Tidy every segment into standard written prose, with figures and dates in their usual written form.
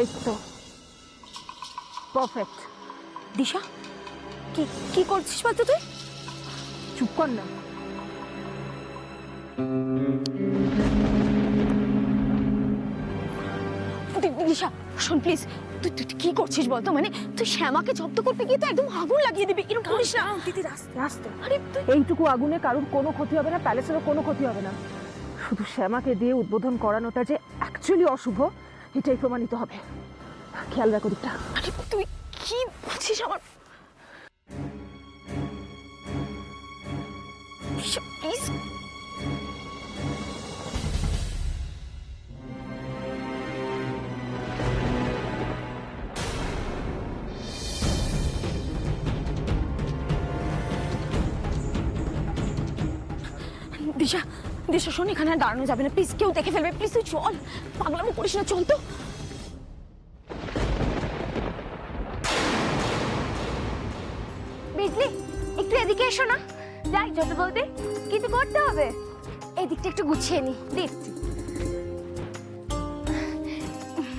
এই তো পারফেক্ট। দিশা, কি কি করছিস বলতো তুই? চুপ কর না। দিশা শোন প্লিজ, তুই তুই কি করছিস বলতো? মানে তুই শ্যামাকে জব্দ করতে গিয়ে তো একদম আগুন লাগিয়ে দিবি, এরকম করিস না। দিদি আস্তে আস্তে। আরে তুই এইটুকু আগুনে কারোর কোনো ক্ষতি হবে না, প্যালেসেরও কোনো ক্ষতি হবে না। শুধু শ্যামাকে দিয়ে উদ্বোধন করানোটা যে অ্যাকচুয়ালি অশুভ এটাই প্রমাণিত হবে। খেয়াল রাখো দিকটা। আরে তুই কি বলছিস আমার? দিশা প্লিজ। দিশা, দিশা শোন, এখানে আর দাঁড়ানো যাবে না প্লিজ, কেউ দেখে ফেলবে প্লিজ, তুই চল। পাগলামো করিস না, চল তো। বিজলি, একটু এদিকে এসো না। যাই যত বলতে কিছু করতে হবে। এই দিকটা একটু গুছিয়ে নি। দিচ্ছি।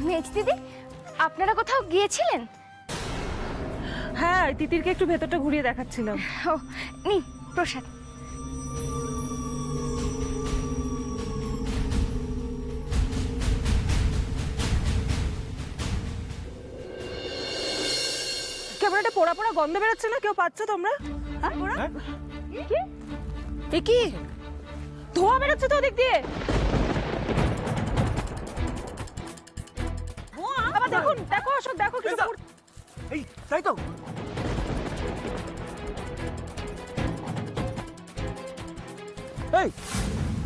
মেজ দিদি, আপনারা কোথাও গিয়েছিলেন? হ্যাঁ, তিতিরকে একটু ভেতরটা ঘুরিয়ে দেখাচ্ছিলাম। ও নি প্রসাদ। কেমন একটা পোড়া পোড়া গন্ধ বেরোচ্ছে না? কেউ পাচ্ছ তোমরা? এ কি ধোঁয়া বেরোচ্ছে তো ওদিক দিয়ে। বাবা দেখুন, দেখো অশোক, দেখো কিছু এই তাই তো। এই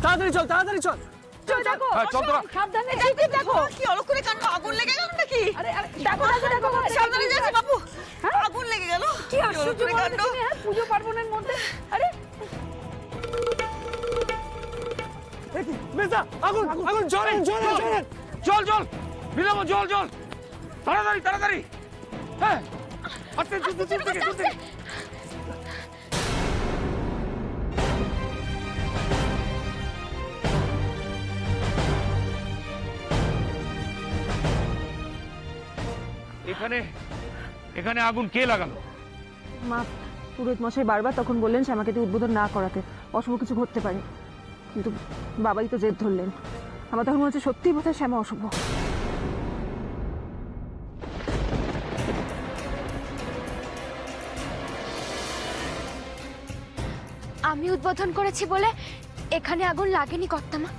তাড়াতাড়ি চল, তাড়াতাড়ি চল। চল দেখো। চল তোরা। সাবধানে দেখো। কি অলক্ষণে কাণ্ড, আগুন লেগে গেল নাকি? আরে আরে দেখো দেখো দেখো। সাবধানে যাচ্ছি বাবু, আগুন লেগে গেল। কি আশ্চর্য কাণ্ড! পুজো পার্বণের মধ্যে। আরে মেজদা, আগুন আগুন, জ্বলেন জ্বলেন জ্বলেন। চল চল, বিলম্ব, জল জল, তাড়াতাড়ি তাড়াতাড়ি। হ্যাঁ আস্তে আস্তে দূর থেকে দূর থেকে। এখানে এখানে আগুন কে লাগালো? মা, পুরোহিত মশাই বারবার তখন বললেন শ্যামাকে দিয়ে উদ্বোধন না করাতে, অশুভ কিছু ঘটতে পারে। কিন্তু বাবাই তো জেদ ধরলেন। আমার তখন মনে হচ্ছে সত্যিই বোধহয় শ্যামা অশুভ। আমি উদ্বোধন করেছি বলে এখানে আগুন লাগেনি কর্তামা।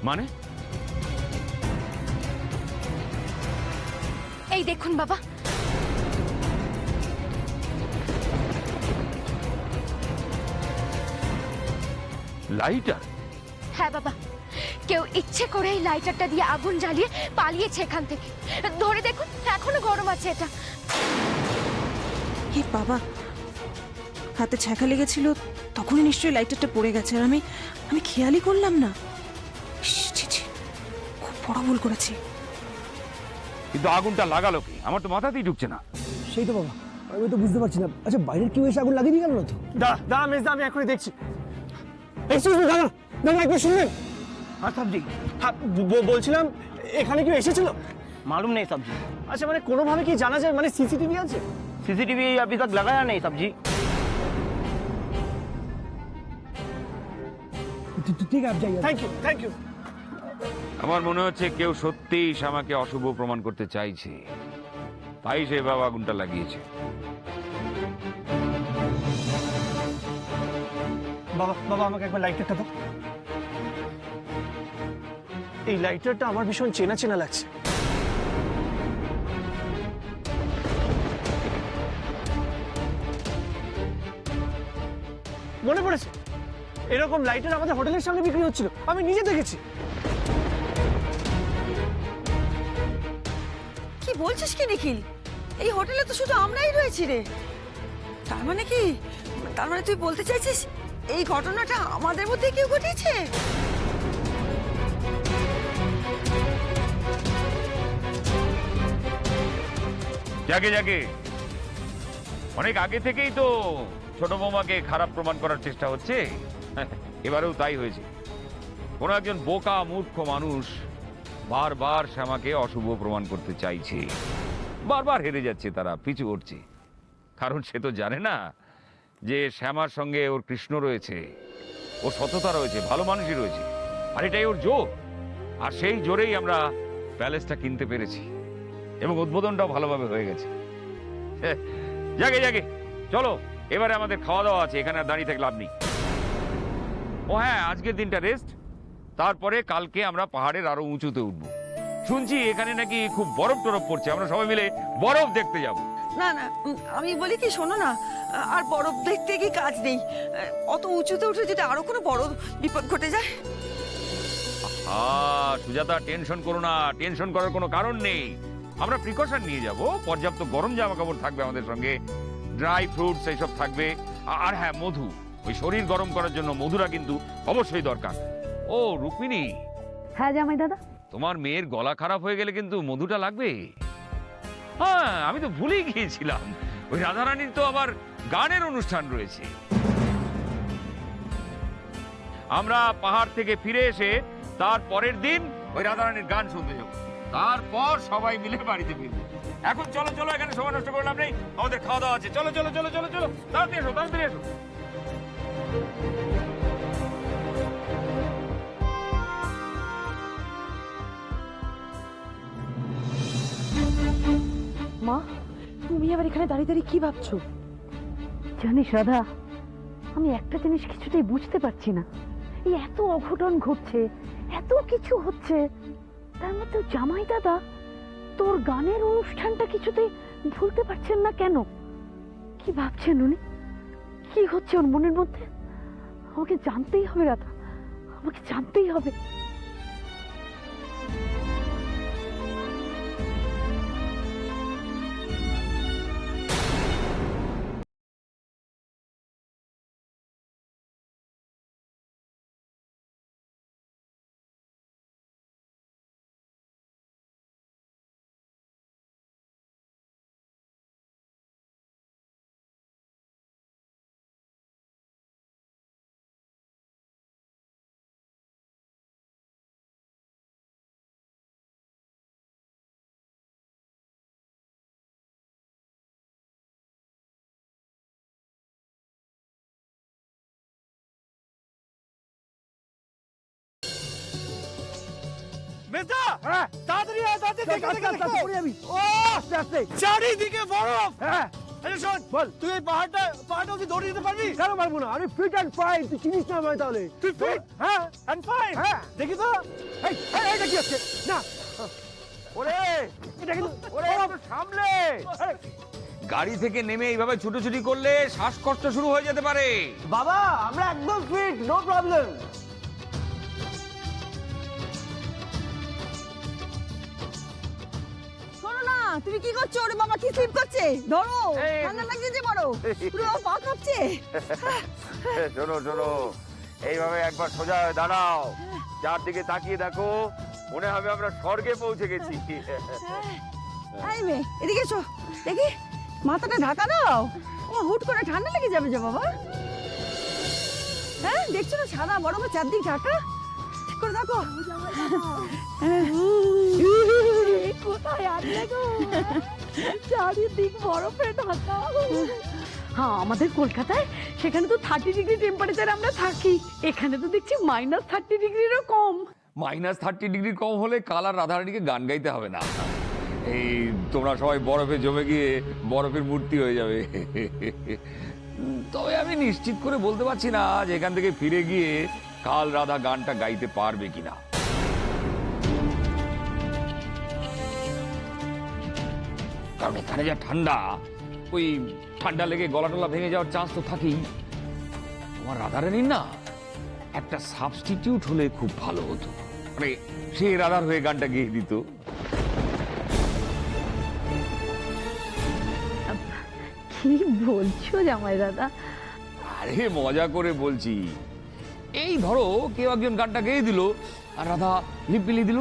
মানে এই দেখুন বাবা, লাইটার? হ্যাঁ বাবা, কেউ ইচ্ছে করে এই লাইটারটা দিয়ে আগুন জ্বালিয়ে পালিয়েছে এখান থেকে। ধরে দেখুন, এখনো গরম আছে এটা। হে বাবা, হাতে ছ্যাঁকা লেগেছিল, তখনই নিশ্চয়ই লাইটারটা পড়ে গেছে, আর আমি আমি খেয়ালই করলাম না। ইস, ছি ছি, খুব বড় ভুল করেছি। কিন্তু আগুনটা লাগালো কি? আমার তো মাথাতেই ঢুকছে না। সেই তো বাবা, আমি তো বুঝতে পারছি না। আচ্ছা বাইরের কেউ এসে আগুন লাগিয়ে দিয়ে গেল না তো? দাঁড়া মেজদা, আমি এখনই দেখছি। এক্সকিউজ মি, দাঁড়া দাঁড়া, একবার শুনবেন। हाँ साहब जी। হ্যাঁ বলছিলাম, এখানে কেউ এসেছিল? मालूम नहीं साहब जी। আচ্ছা মানে কোনোভাবে কি জানা যায়, মানে সিসিটিভি আছে? सीसीटीवी अभी तक लगाया नहीं साहब जी। ঠিক আছে, যাই। Thank you thank you. আমার মনে হচ্ছে কেউ সত্যিই শ্যামাকে অশুভ প্রমাণ করতে চাইছে, তাই সেভাবে আগুনটা লাগিয়েছে। বাবা বাবা, আমাকে একবার লাইটারটা দাও। এই লাইটারটা আমার ভীষণ চেনা চেনা লাগছে। মনে পড়েছে, এরকম লাইটার আমাদের হোটেলের সামনে বিক্রি হচ্ছিল, আমি নিজে দেখেছি। কি বলছিস কি নিখিল? এই হোটেলে তো শুধু আমরাই রয়েছি রে। তার মানে কি, তার মানে তুই বলতে চাইছিস এই ঘটনাটা আমাদের মধ্যে কেউ ঘটিয়েছে? যাকে যাকে অনেক আগে থেকেই তো ছোট বৌমাকে খারাপ প্রমাণ করার চেষ্টা হচ্ছে, এবারেও তাই হয়েছে। কোনো একজন বোকা মূর্খ মানুষ বারবার শ্যামাকে অশুভ প্রমাণ করতে চাইছে, বারবার হেরে যাচ্ছে, তারা পিছু হটছে। কারণ সে তো জানে না যে শ্যামার সঙ্গে ওর কৃষ্ণ রয়েছে, ওর সততা রয়েছে, ভালো মানুষই রয়েছে, আর এটাই ওর জোর। আর সেই জোরেই আমরা প্যালেসটা কিনতে পেরেছি এবং উদ্বোধনটাও ভালোভাবে হয়ে গেছে। জাগে জাগে চলো, এবারে আমাদের খাওয়া দাওয়া আছে, এখানে আর দাঁড়িয়ে থেকে লাভ নেই। ও হ্যাঁ, আজকের দিনটা রেস্ট, তারপরে কালকে আমরা পাহাড়ের আরো উঁচুতে উঠবো। শুনছি এখানে নাকি খুব বরফ টরফ পড়ছে, আমরা সবাই মিলে বরফ দেখতে যাব। না না, আমি বলি কি, শোনো না, আর বরফ দেখতে কি কাজ নেই? অত উঁচুতে উঠে যদি আরো কোনো বড় বিপদ ঘটে যায়। সুজাতা, টেনশন করো না, টেনশন করার কোনো কারণ নেই। আমরা প্রিকশন নিয়ে যাব, পর্যাপ্ত গরম জামা কাপড় থাকবে আমাদের সঙ্গে, ড্রাই ফ্রুটস এইসব থাকবে, আর হ্যাঁ মধু, ওই শরীর গরম করার জন্য মধুরা কিন্তু অবশ্যই দরকার। ও রুক্মিণী, হ্যাঁ জামাই দাদা, তোমার মেয়ের গলা খারাপ হয়ে গেলে কিন্তু মধুটা লাগবে। হ্যাঁ, আমি তো ভুলেই গিয়েছিলাম, ওই রাধারানীর তো আবার গানের অনুষ্ঠান রয়েছে। আমরা পাহাড় থেকে ফিরে এসে তার পরের দিন ওই রাধারানীর গান শুনতে যাবো, তারপর সবাই মিলে বাড়িতে ফিরবো। এখন চলো চলো, এখানে সময় নষ্ট করলাম নেই, আমাদের খাওয়া দাওয়া আছে। চলো চলো চলো চলো চলো, তাড়াতাড়ি এসো, তাড়াতাড়ি এসো। মা তুমি আবার এখানে দাঁড়িয়ে দাঁড়িয়ে কি ভাবছো? জানিস রাধা, আমি একটা জিনিস কিছুতেই বুঝতে পারছি না। এই এত অঘটন ঘটছে, এত কিছু হচ্ছে, তার মধ্যে জামাই দাদা তোর গানের অনুষ্ঠানটা কিছুতেই ভুলতে পারছেন না কেন? কি ভাবছেন উনি? কি হচ্ছে ওর মনের মধ্যে? আমাকে জানতেই হবে রাধা, আমাকে জানতেই হবে। মেজদা, তাড়াতাড়ি আয়, তাড়াতাড়ি দেখে যাবি। ও আস্তে আস্তে, চারিদিকে বরফ। হ্যাঁ আরে শোন, বল, তুই এই পাহাড়টা কি দৌড়ে যেতে পারবি? কেন পারবো না, আমি ফিট অ্যান্ড ফাইন। তুই চিনিস না আমায় তাহলে? তুই ফিট? হ্যাঁ, অ্যান্ড ফাইন। হ্যাঁ, দেখি তো। এই এটা কি হচ্ছে? না ওরে, এটা কিন্তু ওরে, একটু সামলে। গাড়ি থেকে নেমে এইভাবে ছুটোছুটি করলে শ্বাসকষ্ট শুরু হয়ে যেতে পারে। বাবা আমরা একদম ফিট, নো প্রবলেম। শোনো না, তুমি কি করছো? ওরে বাবা, কি স্লিপ করছে, ধরো, ঠান্ডা লাগছে যে বড়, পুরো পা কাঁপছে। শোনো শোনো, এইভাবে একবার সোজা হয়ে দাঁড়াও, চারদিকে তাকিয়ে দেখো, মনে হবে আমরা স্বর্গে পৌঁছে গেছি। এই মেয়ে, এদিকে এসো, দেখি মাথাটা ঢাকা দাও। ও হুট করে ঠান্ডা লেগে যাবে যে বাবা। হ্যাঁ, দেখছো না সারা বরফে চারদিক ঢাকা, ঠিক করে থাকো। কোথায় আসলে গো? চারিদিক বরফে ঢাকা। হ্যাঁ, আমাদের কলকাতায় সেখানে তো 30 ডিগ্রি টেম্পারেচার আমরা থাকি, এখানে তো দেখছি -30 ডিগ্রিরও কম। -30 ডিগ্রি কম হলে কাল আর রাধারানীকে গান গাইতে হবে না, এই তোমরা সবাই বরফে জমে গিয়ে বরফের মূর্তি হয়ে যাবে। তবে আমি নিশ্চিত করে বলতে পারছি না যে এখান থেকে ফিরে গিয়ে কাল রাধা গানটা গাইতে পারবে কিনা। কারণ এখানে যা ঠান্ডা, ওই ঠান্ডা লেগে গলা টলা ভেঙে যাওয়ার চান্স তো থাকেই। তোমার রাধারানীর না একটা সাবস্টিটিউট হলে খুব ভালো হতো, মানে সে রাধার হয়ে গানটা গেয়ে দিত। কি বলছো জামাই দাদা? আরে মজা করে বলছি, এই ধরো কেউ একজন গানটা গেয়ে দিল আর রাধা লিপ বিলিয়ে দিল।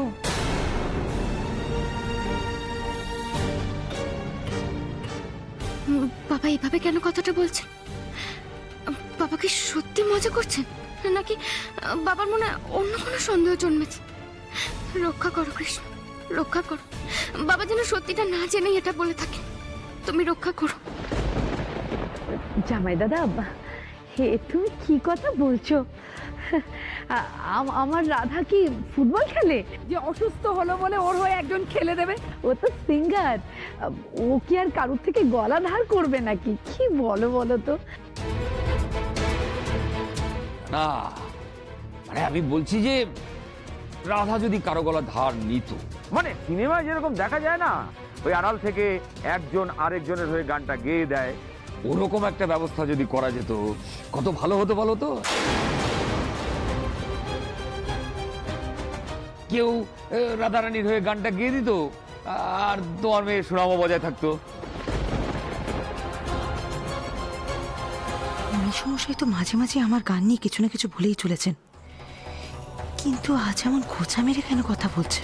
বাবা এভাবে কেন কথাটা বলছেন? বাবা কি সত্যি মজা করছেন? নাকি বাবার মনে অন্য কোনো সন্দেহ জন্মেছে? রক্ষা করো কৃষ্ণ, রক্ষা করো। বাবা যেন সত্যিটা না জেনেই এটা বলে থাকে। তুমি রক্ষা করো। জামাই দাদা, হে তুমি কি কথা বলছো? আমার রাধা কি ফুটবল খেলে যে অসুস্থ হলো বলে ওর হয়ে একজন খেলে দেবে? ও তো সিঙ্গার, ও কি আর কারোর থেকে গলা ধার করবে নাকি? কি বলো বলো তো? না মানে আমি বলছি যে রাধা যদি কারো গলা ধার নিত, মানে সিনেমায় যেরকম দেখা যায় না, ওই আড়াল থেকে একজন আরেকজনের হয়ে গানটা গেয়ে দেয়, ওরকম একটা ব্যবস্থা যদি করা যেত কত ভালো হতো বলো তো। কেউ রাধারানীর হয়ে গানটা গেয়ে দিত আর তোমার মেয়ে সুনামও বজায় থাকতো। মেসমশাই তো মাঝে মাঝে আমার গান নিয়ে কিছু না কিছু বলেই চলেছেন, কিন্তু আজ এমন খোঁচা মেরে কেন কথা বলছে?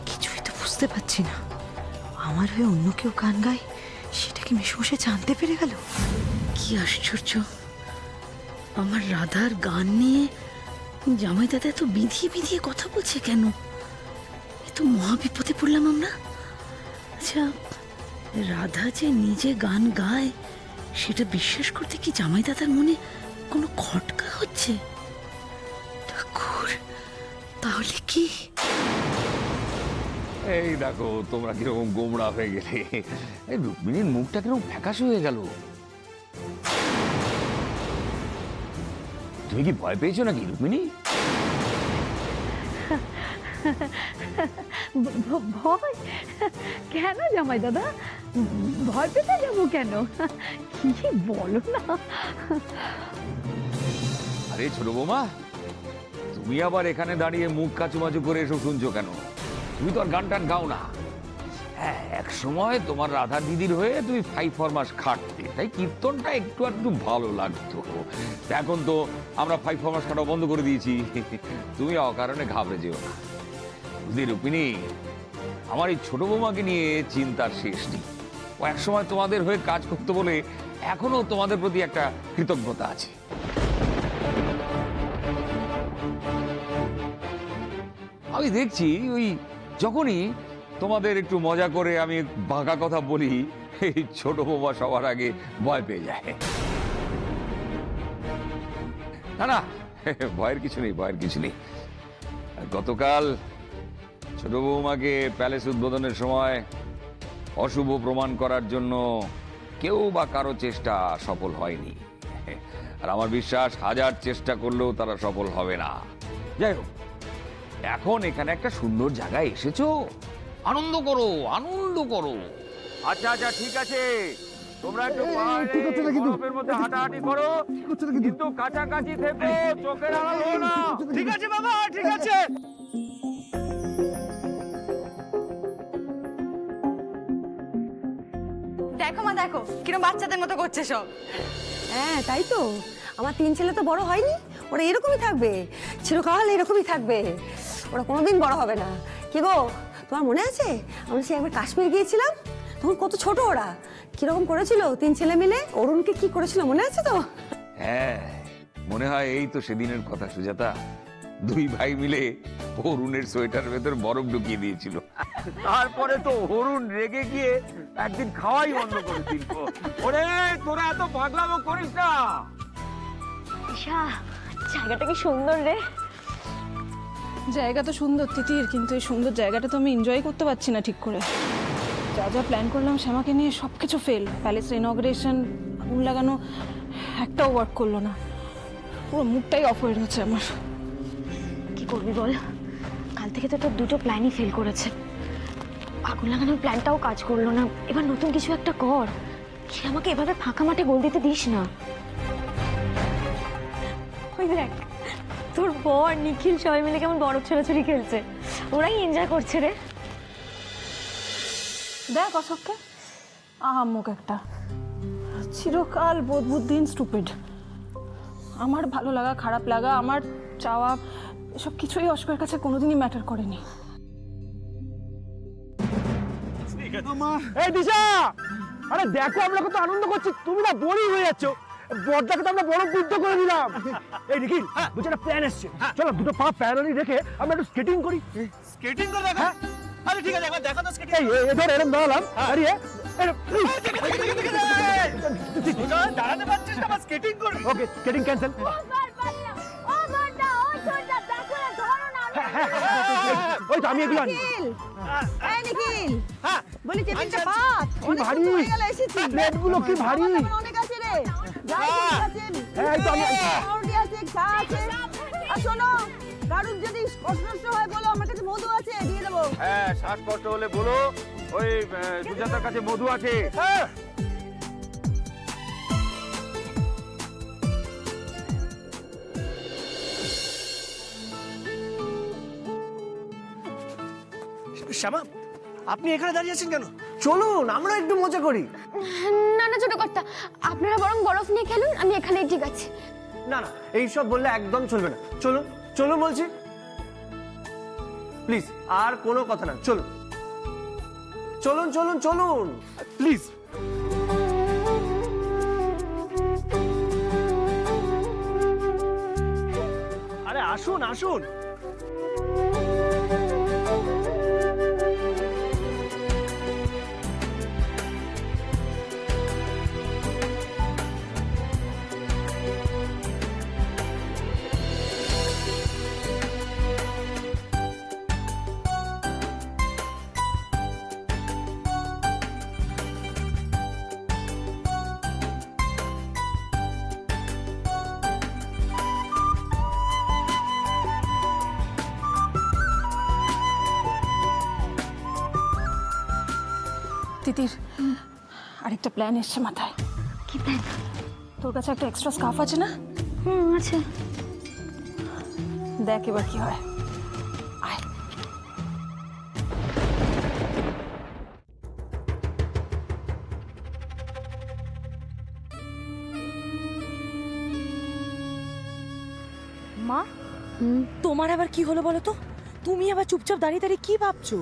কিছুই তো বুঝতে পারছি না। আমার হয়ে অন্য কেউ গান গায় সেটা কি মেসমশাই জানতে পেরে গেল? কি আশ্চর্য, আমার রাধার গান নিয়ে জামাই দাদা এত বিধিয়ে বিধিয়ে কথা বলছে কেন? এ তো মহা বিপদে পড়লাম আমরা। আচ্ছা, রাধা যে নিজে গান গায় সেটা বিশ্বাস করতে কি জামাই দাদার মনে কোনো খটকা হচ্ছে? ঠাকুর, তাহলে কি? এই দেখো তোমরা কিরকম গোমড়া হয়ে গেলে, এই রুক্মিণীর মুখটা কিরকম ফ্যাকাশে হয়ে গেল। তুমি কি ভয় পেয়েছো নাকি রুক্মিণী? ভয় কেন জামাই দাদা? ভয় পেতে যাবো কেন? কি বলো না? আরে ছোট বৌমা, তুমি আবার এখানে দাঁড়িয়ে মুখ কাচুমাচু করে এসব শুনছো কেন? তুমি তো আর গান টান গাও না। হ্যাঁ, এক সময় তোমার রাধা দিদির হয়ে তুমি 5 খাটতে, তাই কীর্তনটা একটু একটু ভালো লাগতো। এখন তো আমরা 5 খাটাও বন্ধ করে দিয়েছি। তুমি অকারণে ঘাবড়ে যেও না বুঝলি রুক্মিণী। আমার এই ছোট বৌমাকে নিয়ে চিন্তার শেষ নেই। ও একসময় তোমাদের হয়ে কাজ করতে বলে এখনো তোমাদের প্রতি একটা কৃতজ্ঞতা আছে। আমি দেখছি ওই যখনই তোমাদের একটু মজা করে আমি বাঁকা কথা বলি, এই ছোট বৌমা সবার আগে ভয় পেয়ে যায়। না না, ভয়ের কিছু নেই, ভয়ের কিছু নেই। গতকাল ছোট বৌমাকে প্যালেস উদ্বোধনের সময় অশুভ প্রমাণ করার জন্য কেউ বা কারো চেষ্টা সফল হয়নি, আর আমার বিশ্বাস 1000 চেষ্টা করলেও তারা সফল হবে না। যাই হোক, এখন এখানে একটা সুন্দর জায়গায় এসেছো, আনন্দ করো, আনন্দ করো। আচ্ছা আচ্ছা ঠিক আছে, তোমরা একটু বরফের মধ্যে হাঁটাহাঁটি করো, কিন্তু কাছাকাছি থেকে চোখের আড়াল হও না। ঠিক আছে বাবা, ঠিক আছে। দেখো মা, দেখো কিরকম বাচ্চাদের মতো করছে সব। হ্যাঁ তাই তো, আমার 3 ছেলে তো বড় হয়নি, ওরা এরকমই থাকবে, চিরকাল এরকমই থাকবে, ওরা কোনোদিন বড় হবে না। কি গো, তোমার মনে আছে আমরা সে একবার কাশ্মীর গিয়েছিলাম, তখন কত ছোট ওরা, কিরকম করেছিল 3 ছেলে মিলে, অরুণকে কি করেছিল মনে আছে তো? হ্যাঁ মনে হয় এই তো সেদিনের কথা সুজাতা, 2 ভাই মিলে অরুণের সোয়েটার ভেতর বরফ ঢুকিয়ে দিয়েছিল, তারপরে তো অরুণ রেগে গিয়ে একদিন খাওয়াই বন্ধ করে দিল। ওরে তোরা এত পাগলামো করিস না। জায়গাটা কি সুন্দর রে। জায়গা তো সুন্দর তিতির, কিন্তু এই সুন্দর জায়গাটা তো আমি এনজয় করতে পারছি না ঠিক করে। যা যা প্ল্যান করলাম শ্যামাকে নিয়ে সব কিছু ফেল। প্যালেস ইনঅগ্রেশন, আগুন লাগানো, একটাও ওয়ার্ক করলো না। পুরো মুডটাই অফ হয়ে গেছে আমার। কি করবি বল, কাল থেকে তো তোর 2টো প্ল্যানই ফেল করেছে। আগুন লাগানোর প্ল্যানটাও কাজ করলো না। এবার নতুন কিছু একটা কর, সে আমাকে এভাবে ফাঁকা মাঠে গোল দিতে দিস না। ওই দেখ, তোর বর নিখিল সবাই মিলে কেমন বরফ ছোড়াছুড়ি খেলছে, ওরাই এনজয় করছে রে। দেখ অশোককে, আহাম্মক একটা চিরকাল বোধবুদ্দিন স্টুপিড। আমার ভালো লাগা, খারাপ লাগা, আমার চাওয়া, এসব কিছুই অশোকের কাছে কোনোদিনই ম্যাটার করেনি। এই দিশা, আরে দেখো আমরা কত আনন্দ করছি, তুমি না বোরিং হয়ে যাচ্ছ। বড়দাকে তো আমরা বড় বুদ্ধ করে দিলাম। এই নিখিল, বুঝে একটা প্ল্যান এসছে, চলো দুটো পা প্যারালি রেখে আমরা একটু স্কেটিং করি। স্কেটিং করে দেখা? আরে ঠিক আছে, একবার দেখা তো স্কেটিং। এই ধর এরকম দাঁড়ালাম, দাঁড়িয়ে দাঁড়াতে পারছিস না, আবার স্কেটিং করবি? ওকে, স্কেটিং ক্যান্সেল। ওই তো আমি এগুলো আনি। এই নিখিল, হ্যাঁ, বলি টেবিলটা পাত, কি অনেক ভারী, সুন্দর হয়ে গেল এসেছি। প্লেটগুলো কি ভারী। অনেক আছে রে, যাই আছে, এই তো আমি পাউরুটি আছে, চা আছে। আর শোনো, কারুর যদি কষ্ট হয় বলো, আমার কাছে মধু আছে, দিয়ে দেবো। হ্যাঁ, শ্বাসকষ্ট হলে বলো, ওই সুজাতার কাছে মধু আছে। হ্যাঁ। শ্যামা, আপনি এখানে দাঁড়িয়ে আছেন কেন? চলুন আমরা একটু মজা করি। না না ছোট কর্তা, আপনারা বরং বরফ নিয়ে খেলুন, আমি এখানেই ঠিক আছে। না না, এইসব বললে একদম চলবে না। চলুন চলুন বলছি, প্লিজ। আর কোনো কথা না, চলুন চলুন চলুন চলুন প্লিজ। আরে আসুন আসুন। তিতির, আরেকটা প্ল্যান এসছে মাথায়। কি প্ল্যান? তোর কাছে একটা এক্সট্রা স্কার্ফ আছে না? আছে। দেখ এবার কি হয়। আয়। মা, তোমার আবার কি হলো বলো তো? তুমি আবার চুপচাপ দাঁড়িয়ে দাঁড়িয়ে কি ভাবছো?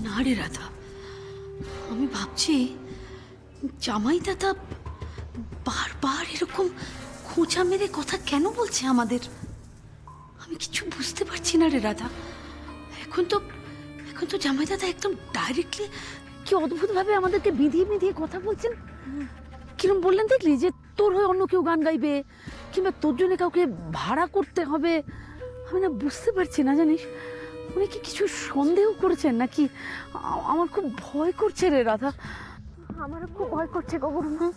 না রে রাধা, আমি ভাবছি জামাই দাদা বারবার এরকম খোঁচা মেরে কথা কেন বলছে আমাদের। আমি কিছু বুঝতে পারছি না রে রাধা। এখন তো জামাই দাদা একদম ডাইরেক্টলি কি অদ্ভুতভাবে আমাদেরকে বিধিয়ে বিধিয়ে কথা বলছেন। কিরম বললেন দেখলি, যে তোর হয়ে অন্য কেউ গান গাইবে, কিংবা তোর জন্য কাউকে ভাড়া করতে হবে। আমি না বুঝতে পারছি না, জানিস, উনি কি কিছু সন্দেহ করেছেন নাকি? আমার খুব ভয় করছে রে রাধা। আমারও খুব ভয় করছে গো বড়মা।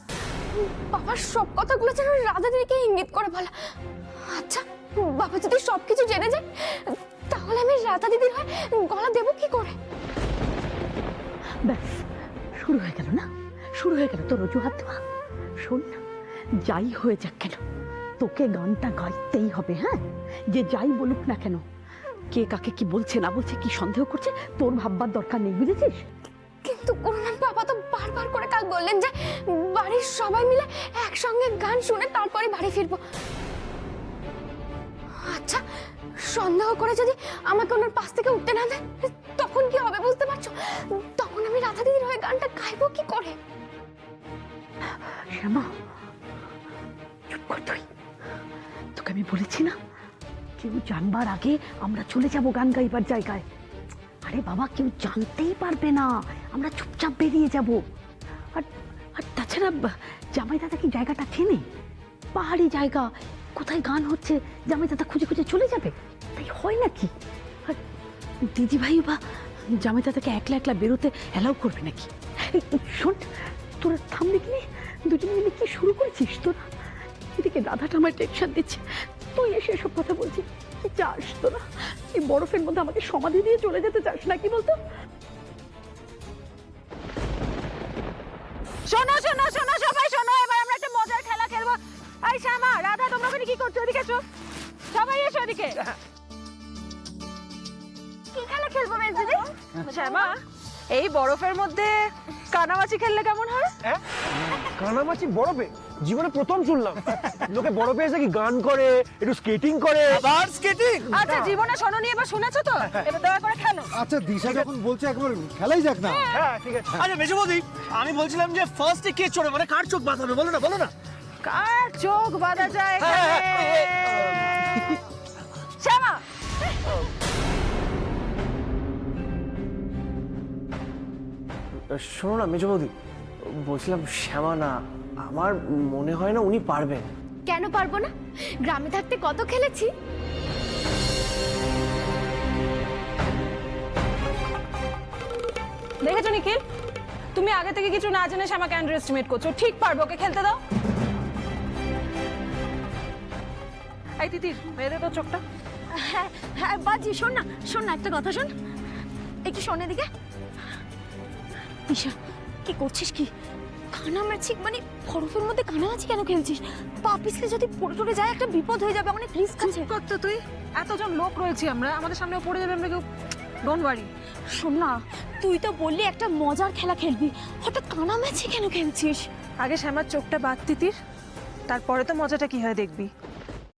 বাবার সব কথাগুলো যেন রাধা দিদিকে ইঙ্গিত করে বলা। আচ্ছা, বাবা যদি সবকিছু জেনে যায়, তাহলে আমি রাধা দিদির হয়ে গলা দেবো কি করে? ব্যাস, শুরু হয়ে গেল না, শুরু হয়ে গেল তোর অজুহাত দেওয়া। শোন না, যাই হয়ে যাক কেন, তোকে গানটা গাইতেই হবে। হ্যাঁ, যে যাই বলুক না কেন, কে কাকে কি বলছে না বলছে, কি সন্দেহ করছে, তোর ভাববার দরকার নেই, বুঝেছিস? কিন্তু করুণার বাবা তো বারবার করে কাল বললেন যে বাড়ির সবাই মিলে একসঙ্গে গান শুনে তারপরে বাড়ি ফিরবো। আচ্ছা, সন্দেহ করে যদি আমাকে ওনার পাশ থেকে উঠতে না দেয়, তখন কি হবে বুঝতে পারছো? তখন আমি রাধা দিদির হয়ে গানটা গাইবো কি করে? শ্যামা, চুপ কর তুই। তোকে আমি বলেছি না, কেউ জানবার আগে আমরা চলে যাব গান গাইবার জায়গায়। আরে বাবা, কেউ জানতেই পারবে না, আমরা চুপচাপ বেরিয়ে যাব। আর আর তাছাড়া জামাই দাদা কি জায়গাটা চেনে? পাহাড়ি জায়গা, কোথায় গান হচ্ছে জামাই দাদা খুঁজে খুঁজে চলে যাবে, তাই হয় নাকি? আর দিদি ভাই বা জামাই দাদাকে একলা একলা বেরোতে অ্যালাউ করবে নাকি? শোন, তোরা থামলে কি, দুজনে মিলে কি শুরু করেছিস তোরা? এদিকে রাধাটা আমার টেনশন দিচ্ছে, তুই এসে এসব কথা বলছিস। কি চাস তোরা? এই বরফের মধ্যে আমাকে সমাধি দিয়ে চলে যেতে চাস নাকি বলতো? শোনো শোনো শোনো সবাই শোনো, এবার আমরা একটা মজার খেলা খেলবো। এই শ্যামা, রাধা, তোমরা ওখানে কি করছো? ওদিকে এসো, সবাই এসো ওদিকে। কি খেলা খেলবো বেশ দিদি? শ্যামা, এই বরফের মধ্যে কানামাছি খেললে কেমন হয়? কানামাছি বরফে জীবনে প্রথম শুনলাম। লোকে বরফে এসে কি গান করে, একটু স্কেটিং করে। আবার স্কেটিং? আচ্ছা জীবনে শোনোনি, এবার শুনেছো তো, এবার দয়া করে খেলো। আচ্ছা দিশা যখন বলছে একবার খেলাই যাক না। হ্যাঁ ঠিক আছে। আচ্ছা মেজবৌদি, আমি বলছিলাম যে ফার্স্টে কে চড়ে, মানে কার চোখ বাঁধাবে, বলো না বলো না। কার চোখ বাঁধা যায় হ্যাঁ, এখানে? শ্যামা, শোনো না মেজ বৌদি, বলছিলাম শ্যামা না, আমার মনে হয় না উনি পারবেন। কেন পারবো না? গ্রামে থাকতে কত খেলেছি। দেখেছো নিখিল, তুমি আগে থেকে কিছু না জেনে শ্যামাকে আন্ডার এস্টিমেট করছো। ঠিক পারবো, ওকে খেলতে দাও। এই তিতির, মেরে তো চোখটা। হ্যাঁ হ্যাঁ বাজি, শোন না একটা কথা শোন, একটু শোন এদিকে। ঈশা, কি করছিস কি? কানামাছি মানে বরফের মধ্যে কানামাছি কেন খেলছিস? পা পিছলে যদি পড়ে টরে যায় একটা বিপদ হয়ে যাবে। মানে প্লিজ কাছে করতো তুই, এতজন লোক রয়েছি আমরা, আমাদের সামনে পড়ে যাবে, আমরা কেউ ডোন্ট ওয়ারি। শোন না, তুই তো বললি একটা মজার খেলা খেলবি, হঠাৎ কানামাছি কেন খেলছিস? আগে শ্যামার চোখটা বাদ তিতির, তারপরে তো মজাটা কি হয় দেখবি।